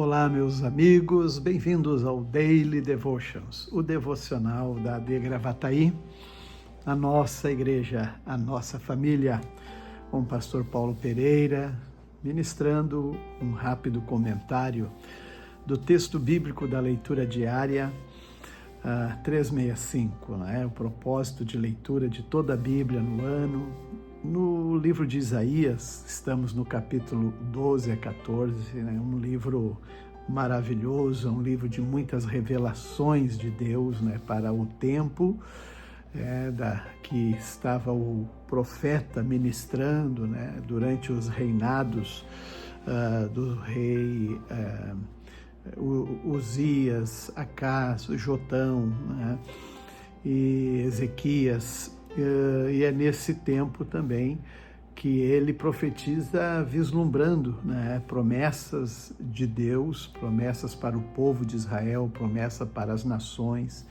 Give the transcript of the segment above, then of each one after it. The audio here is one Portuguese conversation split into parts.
Olá, meus amigos, bem-vindos ao Daily Devotions, o devocional da AD Gravataí, a nossa igreja, a nossa família, com o pastor Paulo Pereira, ministrando um rápido comentário do texto bíblico da leitura diária 365, o propósito de leitura de toda a Bíblia no ano. No livro de Isaías, estamos no capítulo 12 a 14, um livro maravilhoso, um livro de muitas revelações de Deus para o tempo que estava o profeta ministrando durante os reinados do rei Uzias, Acás, Jotão e Ezequias. E é nesse tempo também que ele profetiza vislumbrando promessas de Deus, promessas para o povo de Israel, promessa para as nações.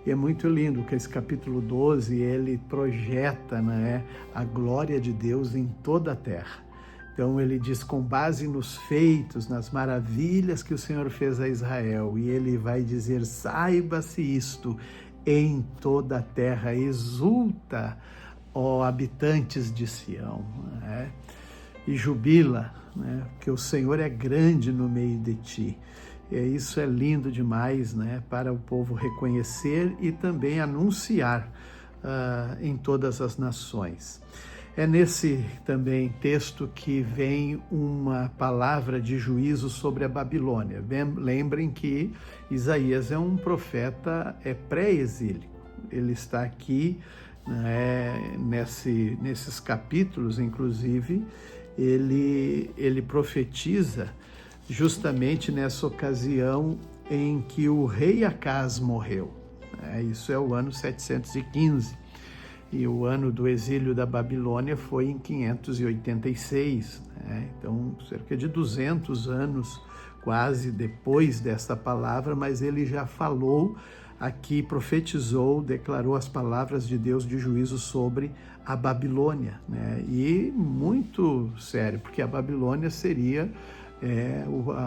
E é muito lindo que esse capítulo 12, ele projeta a glória de Deus em toda a terra. Então ele diz, com base nos feitos, nas maravilhas que o Senhor fez a Israel, e ele vai dizer, saiba-se isto, em toda a terra exulta, ó habitantes de Sião, e jubila, porque o Senhor é grande no meio de ti. E isso é lindo demais, para o povo reconhecer e também anunciar em todas as nações. É nesse também texto que vem uma palavra de juízo sobre a Babilônia. Lembrem que Isaías é um profeta pré-exílico. Ele está aqui, nesses capítulos, inclusive, ele profetiza justamente nessa ocasião em que o rei Acás morreu. Isso é o ano 715. E o ano do exílio da Babilônia foi em 586, então cerca de 200 anos quase depois dessa palavra, mas ele já falou aqui, profetizou, declarou as palavras de Deus de juízo sobre a Babilônia, e muito sério, porque a Babilônia seria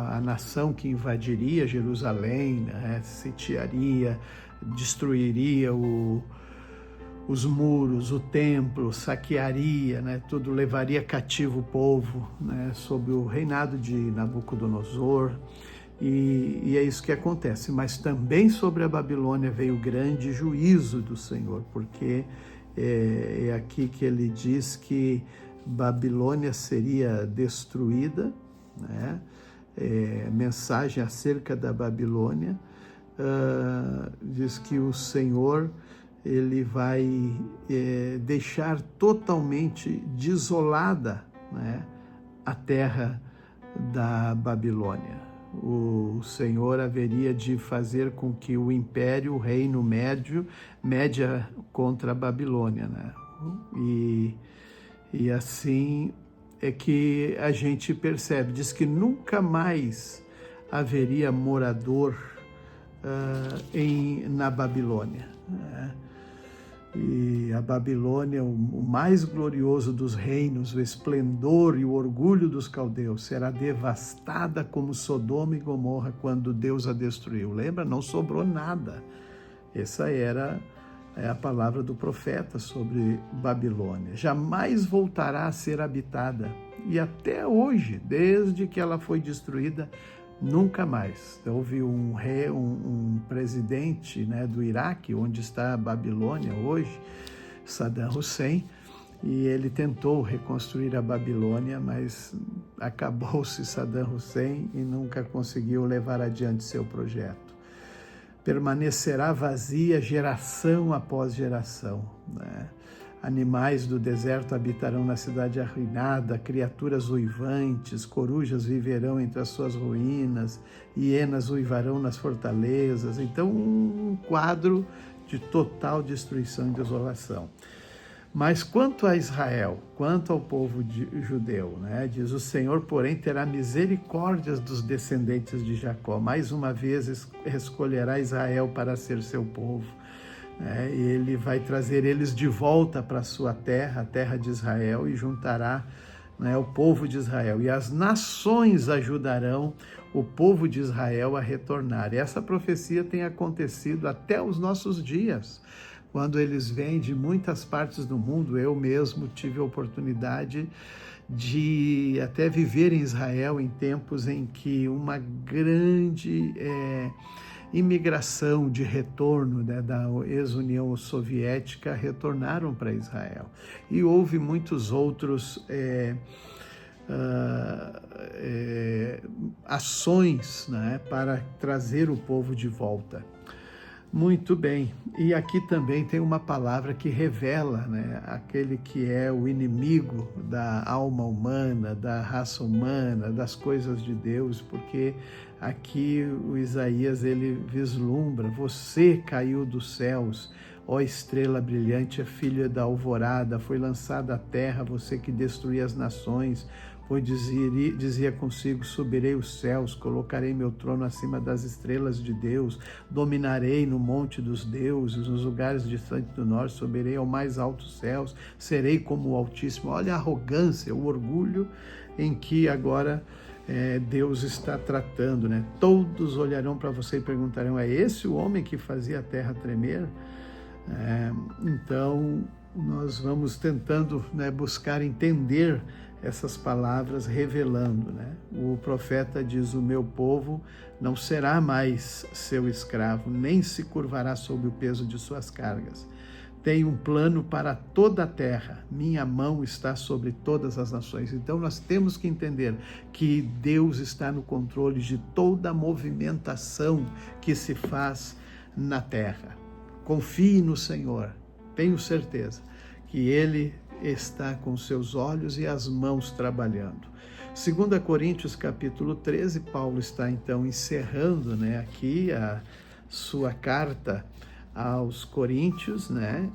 a nação que invadiria Jerusalém, sitiaria, destruiria os muros, o templo, saquearia, tudo, levaria cativo o povo, sob o reinado de Nabucodonosor, e é isso que acontece. Mas também sobre a Babilônia veio o grande juízo do Senhor, porque é aqui que ele diz que Babilônia seria destruída, mensagem acerca da Babilônia, diz que o Senhor ele vai deixar totalmente desolada a terra da Babilônia. O Senhor haveria de fazer com que o império, o reino média contra a Babilônia. E assim é que a gente percebe, diz que nunca mais haveria morador na Babilônia. E a Babilônia, o mais glorioso dos reinos, o esplendor e o orgulho dos caldeus, será devastada como Sodoma e Gomorra quando Deus a destruiu. Lembra? Não sobrou nada. Essa era a palavra do profeta sobre Babilônia. Jamais voltará a ser habitada. E até hoje, desde que ela foi destruída, nunca mais. Houve um presidente do Iraque, onde está a Babilônia hoje, Saddam Hussein, e ele tentou reconstruir a Babilônia, mas acabou-se Saddam Hussein e nunca conseguiu levar adiante seu projeto. Permanecerá vazia geração após geração. Animais do deserto habitarão na cidade arruinada, criaturas uivantes, corujas viverão entre as suas ruínas, hienas uivarão nas fortalezas. Então, um quadro de total destruição e desolação. Mas quanto a Israel, quanto ao povo judeu, diz o Senhor, porém, terá misericórdias dos descendentes de Jacó. Mais uma vez escolherá Israel para ser seu povo. Ele vai trazer eles de volta para a sua terra, a terra de Israel, e juntará né, o povo de Israel, e as nações ajudarão o povo de Israel a retornar. E essa profecia tem acontecido até os nossos dias, quando eles vêm de muitas partes do mundo. Eu mesmo tive a oportunidade de até viver em Israel em tempos em que uma grande imigração de retorno, né, da ex-União Soviética retornaram para Israel. E houve muitos outros ações, né, para trazer o povo de volta. Muito bem, e aqui também tem uma palavra que revela, né, aquele que é o inimigo da alma humana, da raça humana, das coisas de Deus, porque aqui o Isaías ele vislumbra: você caiu dos céus, ó estrela brilhante, a filha da alvorada, foi lançada à terra, você que destruía as nações, pois dizia consigo: subirei os céus, colocarei meu trono acima das estrelas de Deus, dominarei no monte dos deuses, nos lugares distantes do norte, subirei ao mais altos céus, serei como o Altíssimo. Olha a arrogância, o orgulho em que agora Deus está tratando, né? Todos olharão para você e perguntarão: é esse o homem que fazia a terra tremer? Então, nós vamos tentando, né, buscar entender essas palavras, revelando, né? O profeta diz: o meu povo não será mais seu escravo, nem se curvará sob o peso de suas cargas. Tenho um plano para toda a terra, minha mão está sobre todas as nações. Então nós temos que entender que Deus está no controle de toda a movimentação que se faz na terra. Confie no Senhor, tenho certeza que Ele está com seus olhos e as mãos trabalhando. 2 Coríntios capítulo 13, Paulo está então encerrando, né, aqui a sua carta aos Coríntios, né,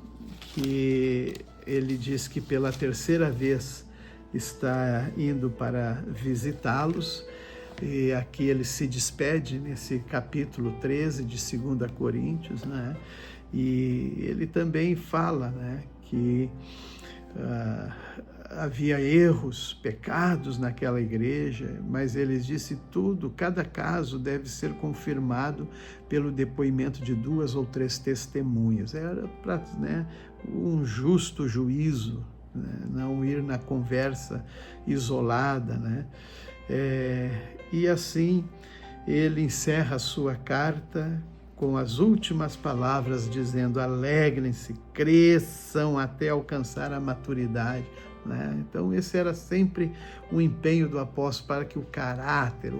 que ele diz que pela terceira vez está indo para visitá-los, e aqui ele se despede nesse capítulo 13 de 2 Coríntios, né, e ele também fala, né, que havia erros, pecados naquela igreja, mas ele disse cada caso deve ser confirmado pelo depoimento de 2 ou 3 testemunhas. Era para, né, um justo juízo, né, não ir na conversa isolada, né? E assim ele encerra a sua carta com as últimas palavras dizendo: alegrem-se, cresçam até alcançar a maturidade, né? Então esse era sempre o empenho do apóstolo, para que o caráter,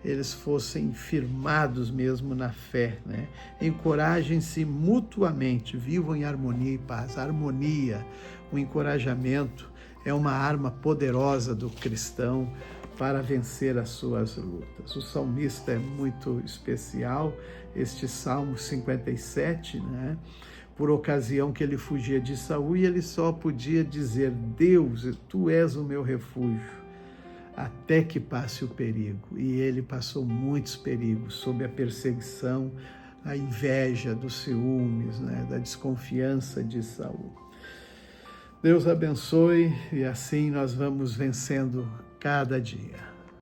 eles fossem firmados mesmo na fé, né? Encorajem-se mutuamente, vivam em harmonia e paz. A harmonia, o encorajamento é uma arma poderosa do cristão para vencer as suas lutas. O salmista é muito especial, este Salmo 57, né? Por ocasião que ele fugia de Saul, e ele só podia dizer: Deus, tu és o meu refúgio, até que passe o perigo. E ele passou muitos perigos, sob a perseguição, a inveja, dos ciúmes, né? Da desconfiança de Saul. Deus abençoe, e assim nós vamos vencendo cada dia.